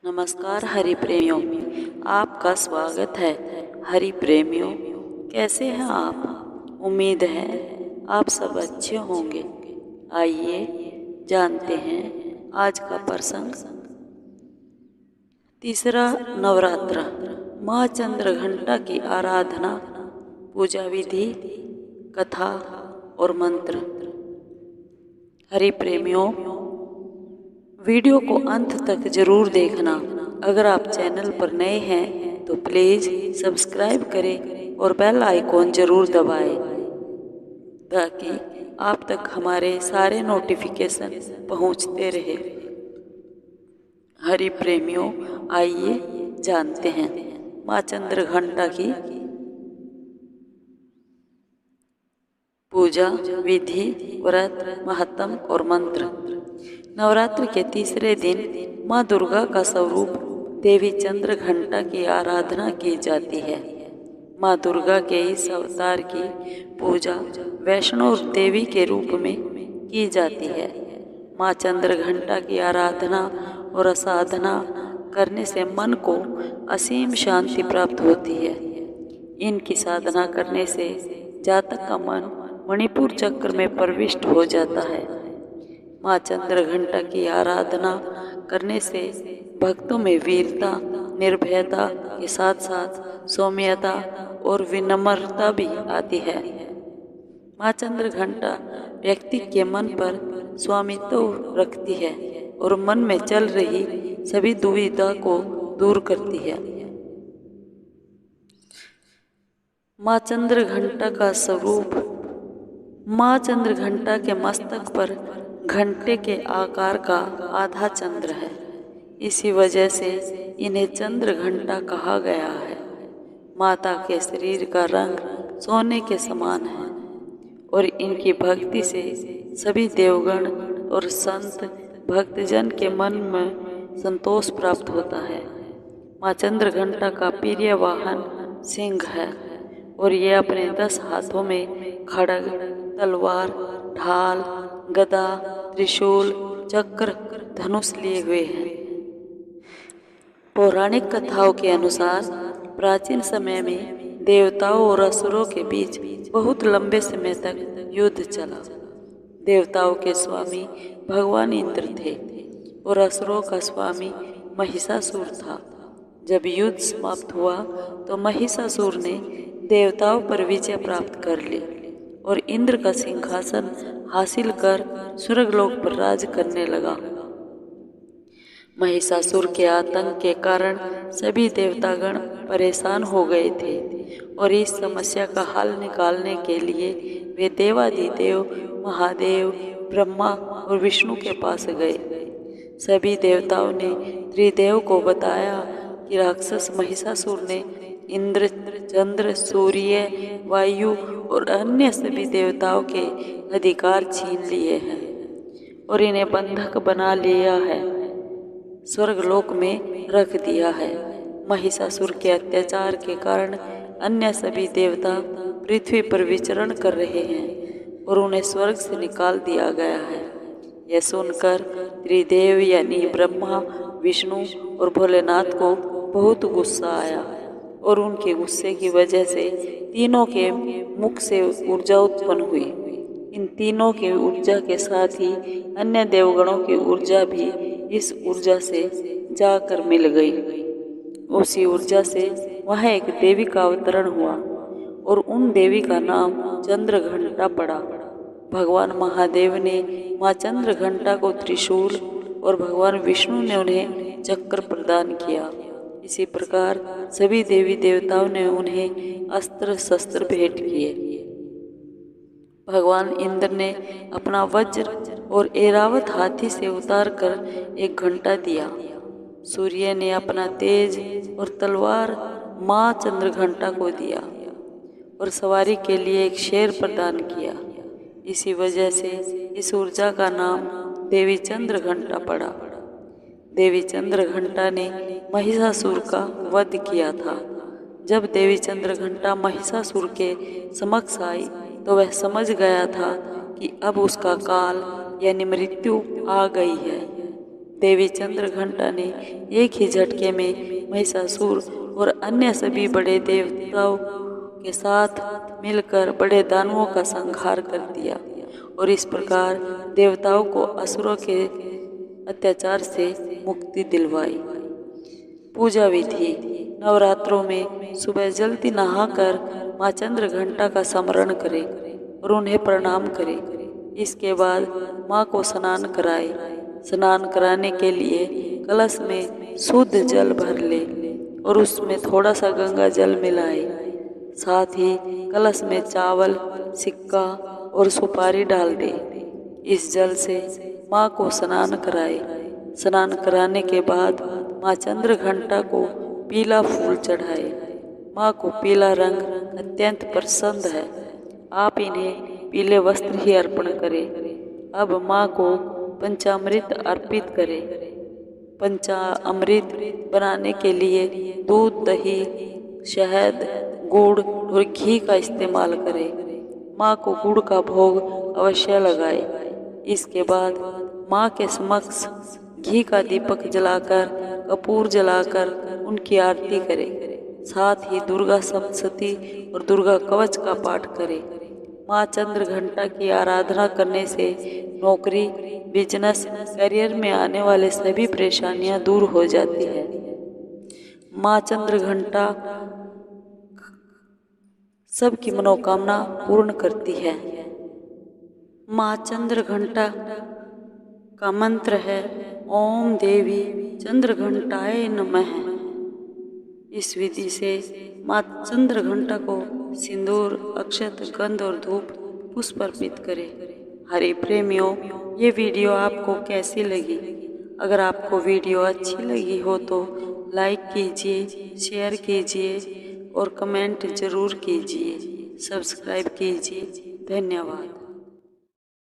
नमस्कार हरि प्रेमियों, आपका स्वागत है। हरि प्रेमियों, कैसे हैं आप? उम्मीद है आप सब अच्छे होंगे। आइए जानते हैं आज का प्रसंग। तीसरा नवरात्र, माँ चंद्रघंटा की आराधना, पूजा विधि, कथा और मंत्र। हरि प्रेमियों, वीडियो को अंत तक जरूर देखना। अगर आप चैनल पर नए हैं तो प्लीज़ सब्सक्राइब करें और बेल आइकॉन जरूर दबाएं ताकि आप तक हमारे सारे नोटिफिकेशन पहुंचते रहे। हरि प्रेमियों, आइए जानते हैं माँ चंद्रघंटा की पूजा विधि, व्रत, महत्म और मंत्र। नवरात्र के तीसरे दिन माँ दुर्गा का स्वरूप देवी चंद्रघंटा की आराधना की जाती है। माँ दुर्गा के इस अवतार की पूजा वैष्णव देवी के रूप में की जाती है। माँ चंद्रघंटा की आराधना और साधना करने से मन को असीम शांति प्राप्त होती है। इनकी साधना करने से जातक का मन मणिपुर चक्र में प्रविष्ट हो जाता है। माँ चंद्रघंटा की आराधना करने से भक्तों में वीरता, निर्भयता के साथ साथ सौम्यता और विनम्रता भी आती है। माँ चंद्रघंटा व्यक्ति के मन पर स्वामित्व रखती है और मन में चल रही सभी दुविधा को दूर करती है। माँ चंद्रघंटा का स्वरूप, माँ चंद्रघंटा के मस्तक पर घंटे के आकार का आधा चंद्र है। इसी वजह से इन्हें चंद्रघंटा कहा गया है। माता के शरीर का रंग सोने के समान है और इनकी भक्ति से सभी देवगण और संत भक्तजन के मन में संतोष प्राप्त होता है। माँ चंद्रघंटा का प्रिय वाहन सिंह है और ये अपने 10 हाथों में खड्ग, तलवार, ढाल, गदा, त्रिशूल, चक्र, धनुष लिए हुए हैं। पौराणिक कथाओं के अनुसार प्राचीन समय में देवताओं और असुरों के बीच बहुत लंबे समय तक युद्ध चला। देवताओं के स्वामी भगवान इंद्र थे और असुरों का स्वामी महिषासुर था। जब युद्ध समाप्त हुआ तो महिषासुर ने देवताओं पर विजय प्राप्त कर ली और इंद्र का सिंहासन हासिल कर स्वर्गलोक पर राज करने लगा। महिषासुर के आतंक के कारण सभी देवतागण परेशान हो गए थे और इस समस्या का हल निकालने के लिए वे देवाधिदेव महादेव, ब्रह्मा और विष्णु के पास गए। सभी देवताओं ने त्रिदेव को बताया कि राक्षस महिषासुर ने इंद्र, चंद्र, सूर्य, वायु और अन्य सभी देवताओं के अधिकार छीन लिए हैं और इन्हें बंधक बना लिया है, स्वर्गलोक में रख दिया है। महिषासुर के अत्याचार के कारण अन्य सभी देवता पृथ्वी पर विचरण कर रहे हैं और उन्हें स्वर्ग से निकाल दिया गया है। यह सुनकर त्रिदेव यानी ब्रह्मा, विष्णु और भोलेनाथ को बहुत गुस्सा आया और उनके गुस्से की वजह से तीनों के मुख से ऊर्जा उत्पन्न हुई। इन तीनों की ऊर्जा के साथ ही अन्य देवगणों की ऊर्जा भी इस ऊर्जा से जाकर मिल गई। उसी ऊर्जा से वह एक देवी का अवतरण हुआ और उन देवी का नाम चंद्रघंटा पड़ा। भगवान महादेव ने माँ चंद्रघंटा को त्रिशूल और भगवान विष्णु ने उन्हें चक्र प्रदान किया। इसी प्रकार सभी देवी देवताओं ने उन्हें अस्त्र शस्त्र भेंट किए। भगवान इंद्र ने अपना वज्र और ऐरावत हाथी से उतार कर एक घंटा दिया। सूर्य ने अपना तेज और तलवार माँ चंद्रघंटा को दिया और सवारी के लिए एक शेर प्रदान किया। इसी वजह से इस ऊर्जा का नाम देवी चंद्रघंटा पड़ा। देवी चंद्रघंटा ने महिषासुर का वध किया था। जब देवी चंद्रघंटा महिषासुर के समक्ष आई तो वह समझ गया था कि अब उसका काल यानी मृत्यु आ गई है। देवी चंद्रघंटा ने एक ही झटके में महिषासुर और अन्य सभी बड़े देवताओं के साथ मिलकर बड़े दानवों का संहार कर दिया और इस प्रकार देवताओं को असुरों के अत्याचार से मुक्ति दिलवाई। पूजा विधि। नवरात्रों में सुबह जल्दी नहाकर माँ चंद्रघंटा का स्मरण करें और उन्हें प्रणाम करें। इसके बाद माँ को स्नान कराएं। स्नान कराने के लिए कलश में शुद्ध जल भर ले और उसमें थोड़ा सा गंगा जल मिलाए। साथ ही कलश में चावल, सिक्का और सुपारी डाल दे। इस जल से माँ को स्नान कराए। स्नान कराने के बाद माँ चंद्रघंटा को पीला फूल चढ़ाए। माँ को पीला रंग अत्यंत पसंद है। आप इन्हें पीले वस्त्र ही अर्पण करें। अब माँ को पंचामृत अर्पित करें। पंचामृत बनाने के लिए दूध, दही, शहद, गुड़ और घी का इस्तेमाल करें। माँ को गुड़ का भोग अवश्य लगाए। इसके बाद माँ के समक्ष घी का दीपक जलाकर, कपूर जलाकर उनकी आरती करें। साथ ही दुर्गा सप्तशती और दुर्गा कवच का पाठ करें। माँ चंद्रघंटा की आराधना करने से नौकरी, बिजनेस, करियर में आने वाले सभी परेशानियां दूर हो जाती है। माँ चंद्रघंटा सबकी मनोकामना पूर्ण करती है। माँ चंद्रघंटा का मंत्र है ओम देवी चंद्रघंटाय नमः। इस विधि से माँ चंद्रघंटा को सिंदूर, अक्षत, गंध और धूप पुष्प अर्पित करें। हरे प्रेमियों, ये वीडियो आपको कैसी लगी? अगर आपको वीडियो अच्छी लगी हो तो लाइक कीजिए, शेयर कीजिए और कमेंट जरूर कीजिए। सब्सक्राइब कीजिए। धन्यवाद।